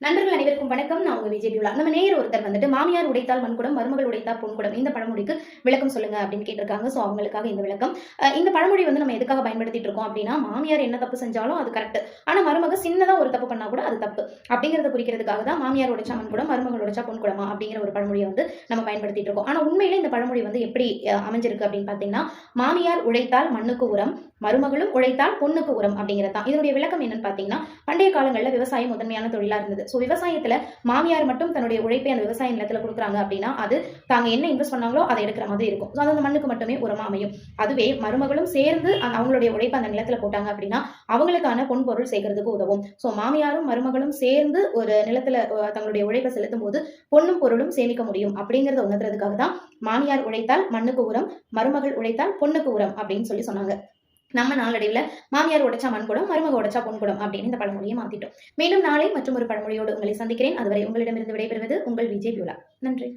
நண்பர்கள் அனைவருக்கும் வணக்கம். நான் உங்க விஜய் பியூலா. நம்ம நேயர் ஒருத்தர் வந்துட்டு மாமியார் உடைத்தால் மண்குடம், மருமகள் உடைத்தால் பொன்குடம் இந்த பழமொழிக்கு விளக்கம் சொல்லுங்க அப்படின்னு கேட்டிருக்காங்க. ஸோ அவங்களுக்காக இந்த விளக்கம். இந்த பழமொழி வந்து நம்ம எதுக்காக பயன்படுத்திட்டு இருக்கோம் அப்படின்னா, மாமியார் என்ன தப்பு செஞ்சாலும் அது கரெக்ட். ஆனா மருமக சின்னதா ஒரு தப்பு பண்ணா கூட அது தப்பு. அப்படிங்கிறத குறிக்கிறதுக்காக தான் மாமியார் உடைச்சா மண்குடம், மருமகள் உடைச்சா பொன்குடமா அப்படிங்கிற ஒரு பழமொழியை வந்து நம்ம பயன்படுத்திட்டு இருக்கோம். ஆனா உண்மையில இந்த பழமொழி வந்து எப்படி அமைஞ்சிருக்கு அப்படின்னு பார்த்தீங்கன்னா, மாமியார் உழைத்தால் மண்ணுக்கு உரம், மருமகளும் உழைத்தால் பொண்ணுக்கு உரம் அப்படிங்கிறது தான். இதனுடைய விளக்கம் என்னன்னு பார்த்தீங்கன்னா, பண்டைய காலங்களில் விவசாயம் முதன்மையான தொழிலா இருந்தது. ஸோ விவசாயத்துல மாமியார் மட்டும் தன்னுடைய உழைப்பை அந்த விவசாய நிலத்துல கொடுக்குறாங்க அப்படின்னா, அது தாங்க என்ன இன்வெஸ்ட் பண்ணாங்களோ அதை எடுக்கிற மாதிரி இருக்கும். ஸோ அது அந்த மண்ணுக்கு மட்டுமே உரமா அமையும். அதுவே மருமகளும் சேர்ந்து அவங்களுடைய உழைப்பை அந்த நிலத்துல போட்டாங்க அப்படின்னா, அவங்களுக்கான பொன் பொருள் சேர்க்கறதுக்கு உதவும். ஸோ மாமியாரும் மருமகளும் சேர்ந்து ஒரு நிலத்துல தங்களுடைய உழைப்பை செலுத்தும் போது பொண்ணும் பொருளும் சேமிக்க முடியும் அப்படிங்கறத உணர்த்துறதுக்காக தான் மாமியார் உழைத்தால் மண்ணுக்கு உரம், மருமகள் உழைத்தால் பொண்ணுக்கு உரம் அப்படின்னு சொன்னாங்க. நம்ம நாளடைவில் மாமியார் உடைச்சா மண்குடம், மருமக உடைச்சா பொன்குடம் அப்படின்னு இந்த பழமொழியை மாத்திட்டோம். மீண்டும் நாளை மற்றும் ஒரு பழமொழியோடு உங்களை சந்திக்கிறேன். அதுவரை உங்களிடமிருந்து விடைபெறுவது உங்கள் விஜய் பியூலா. நன்றி.